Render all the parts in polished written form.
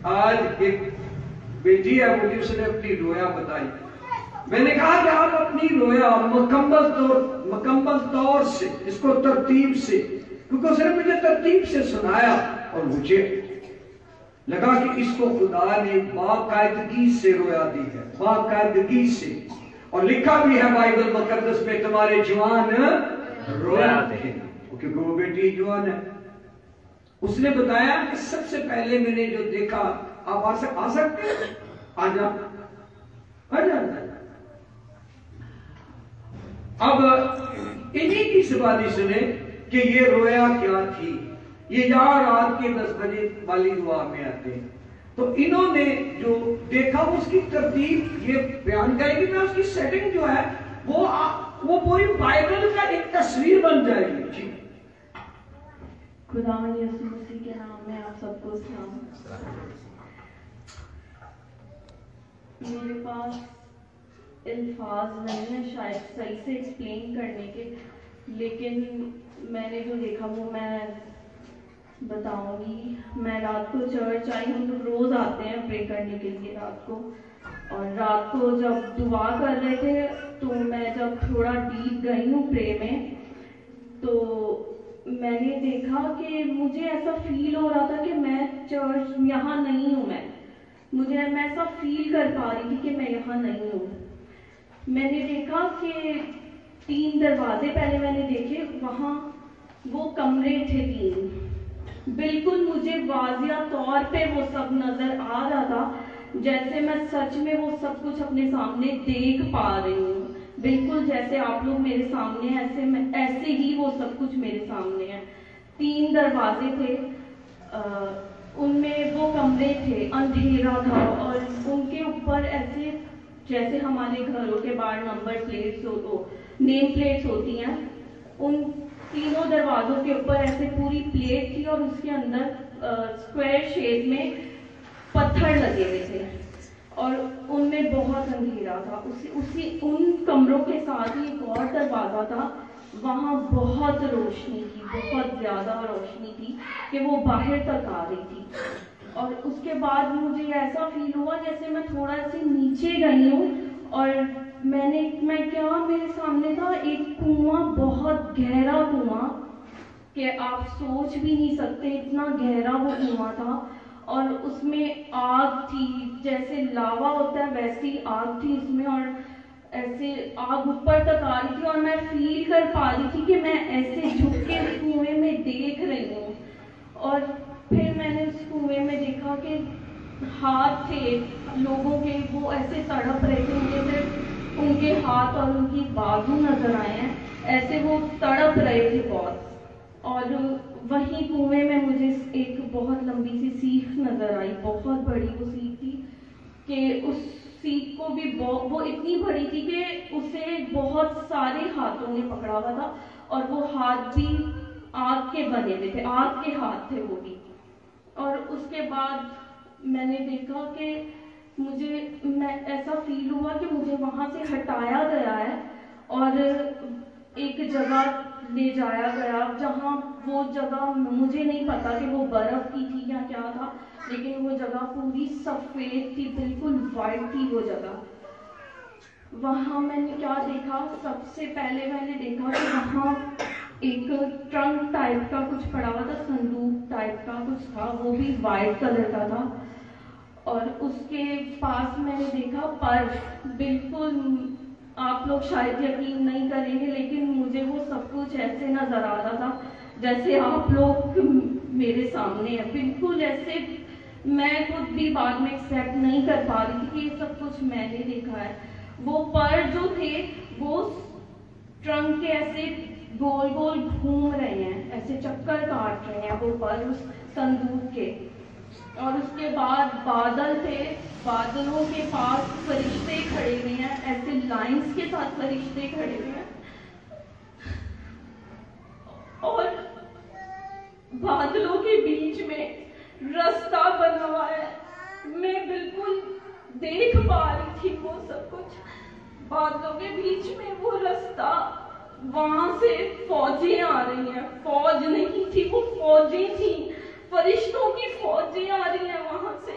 آج ایک بیٹی ہے، مجھے اس نے اپنی رویا بتائی. میں نے کہا کہ آپ اپنی رویا مکمل طور سے، اس کو ترتیب سے، کیونکہ اس نے مجھے ترتیب سے سنایا اور مجھے لگا کہ اس کو خدا نے باقاعدگی سے رویا دی ہے، باقاعدگی سے. اور لکھا بھی ہے بائبل مقدس میں تمہارے جوان رویا تھے، کیونکہ وہ بیٹی جوان ہے. اس نے بتایا کہ سب سے پہلے میں نے جو دیکھا، آپ آ سکتے ہیں؟ آ جا. اب انہی کی زبانی سنیں کہ یہ رویا کیا تھی. یہ یہاں رات کے 10 بجے والی دعا میں آتے ہیں. تو انہوں نے جو دیکھا اس کی ترتیب یہ بیان کرے گی. میں اس کی سیٹنگ جو ہے وہ پوری بائبل کا ایک تصویر بن جائے گی. جی خداوند یسوع مسیح کے نام میں آپ سب کو سلام. میرے پاس الفاظ نہیں ہیں شاید صحیح سے ایکسپلین کرنے کے، لیکن میں نے جو دیکھا وہ میں بتاؤں گی. میں رات کو چرچ آئی، ہم لوگ روز آتے ہیں پرے کرنے کے لیے رات کو، اور رات کو جب دعا کر رہے تھے تو میں جب تھوڑا ڈیپ گئی ہوں پرے میں، تو میں نے دیکھا کہ مجھے ایسا فیل ہو رہا تھا کہ میں چرچ یہاں نہیں ہوں. میں ایسا فیل کر پا رہی تھی کہ میں یہاں نہیں ہوں. میں نے دیکھا کہ 3 دروازے پہلے میں نے دیکھے، وہاں وہ کمرے تھے 3. بالکل مجھے واضح طور پہ وہ سب نظر آ رہا تھا، جیسے میں سچ میں وہ سب کچھ اپنے سامنے دیکھ پا رہی ہوں. بالکل جیسے آپ لوگ میرے سامنے ہیں، ایسے ہی وہ سب کچھ میرے سامنے ہے. 3 دروازے تھے، ان میں وہ کمرے تھے، اندھیرا تھا، اور ان کے اوپر ایسے جیسے ہمارے گھروں کے باہر نمبر پلیٹس نیم پلیٹس ہوتی ہیں، ان تینوں دروازوں کے اوپر ایسے پوری پلیٹ تھی، اور اس کے اندر اسکوائر شیپ میں پتھر لگے ہوئے تھے، اور ان میں بہت اندھیرا تھا. ان کمروں کے ساتھ ہی ایک اور دروازہ تھا، وہاں بہت روشنی تھی، بہت زیادہ روشنی تھی کہ وہ باہر تک آ رہی تھی. اور اس کے بعد مجھے ایسا فیل ہوا جیسے میں تھوڑا سے نیچے گئی ہوں، اور میرے سامنے تھا ایک کنواں، بہت گہرا کنواں کہ آپ سوچ بھی نہیں سکتے اتنا گہرا وہ کنواں تھا. اور اس میں آگ تھی، جیسے لاوا ہوتا ہے ویسی آگ تھی اس میں، اور ایسے آگ اوپر تک آ رہی تھی، اور میں فیل کر پا رہی تھی کہ میں ایسے جھک کے کنویں میں دیکھ رہی ہوں. اور پھر میں نے اس کنویں میں دیکھا کہ ہاتھ تھے لوگوں کے، وہ ایسے تڑپ رہے تھے، مجھے صرف ان کے ہاتھ اور ان کی بازو نظر آئے ہیں، ایسے وہ تڑپ رہے تھے بہت. اور وہیں کنویں میں مجھے ایک بہت لمبی سی سیخ نظر آئی، بہت بڑی وہ سیخ تھی کہ اس سیخ کو بھی وہ اتنی بڑی تھی کہ اسے بہت سارے ہاتھوں نے پکڑا ہوا تھا، اور وہ ہاتھ بھی آگ کے بنے ہوئے تھے، آگ کے ہاتھ تھے وہ بھی. اور اس کے بعد میں نے دیکھا کہ میں ایسا فیل ہوا کہ مجھے وہاں سے ہٹایا گیا ہے اور ایک جگہ لے جایا گیا، جہاں وہ جگہ مجھے نہیں پتا کہ وہ برف کی تھی یا کیا تھا، لیکن وہ جگہ پوری سفید تھی، بالکل وائٹ تھی وہ جگہ. وہاں میں نے کیا دیکھا، سب سے پہلے میں نے دیکھا کہ وہاں ایک ٹرنک ٹائپ کا کچھ پڑا ہوا تھا، صندوق ٹائپ کا کچھ تھا، وہ بھی وائٹ کلر کا تھا. اور اس کے پاس میں نے دیکھا پر، بالکل آپ لوگ شاید یقین نہیں کریں گے، لیکن مجھے وہ سب کچھ ایسے نظر آ رہا تھا جیسے آپ لوگ میرے سامنے ہیں، بالکل ایسے. میں خود بھی بعد میں ایکسیپٹ نہیں کر پا رہی تھی کہ یہ سب کچھ میں نے دیکھا ہے. وہ پر جو تھے وہ ٹرنک کے ایسے گول گول گھوم رہے ہیں، ایسے چکر کاٹ رہے ہیں وہ پر اس صندوق کے. اور اس کے بعد بادل تھے، بادلوں کے پاس فرشتے کھڑے ہوئے ہیں، ایسے لائنز کے ساتھ فرشتے کھڑے ہوئے ہیں، اور بادلوں کے بیچ میں رستہ بنا ہوا ہے. میں بالکل دیکھ پا رہی تھی وہ سب کچھ، بادلوں کے بیچ میں وہ رستہ، وہاں سے فوجیں آ رہی ہیں، فوج نہیں تھی وہ فوجیں تھیں، فرشتوں کی فوجیں آ رہی ہیں وہاں سے.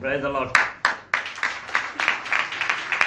Praise the Lord.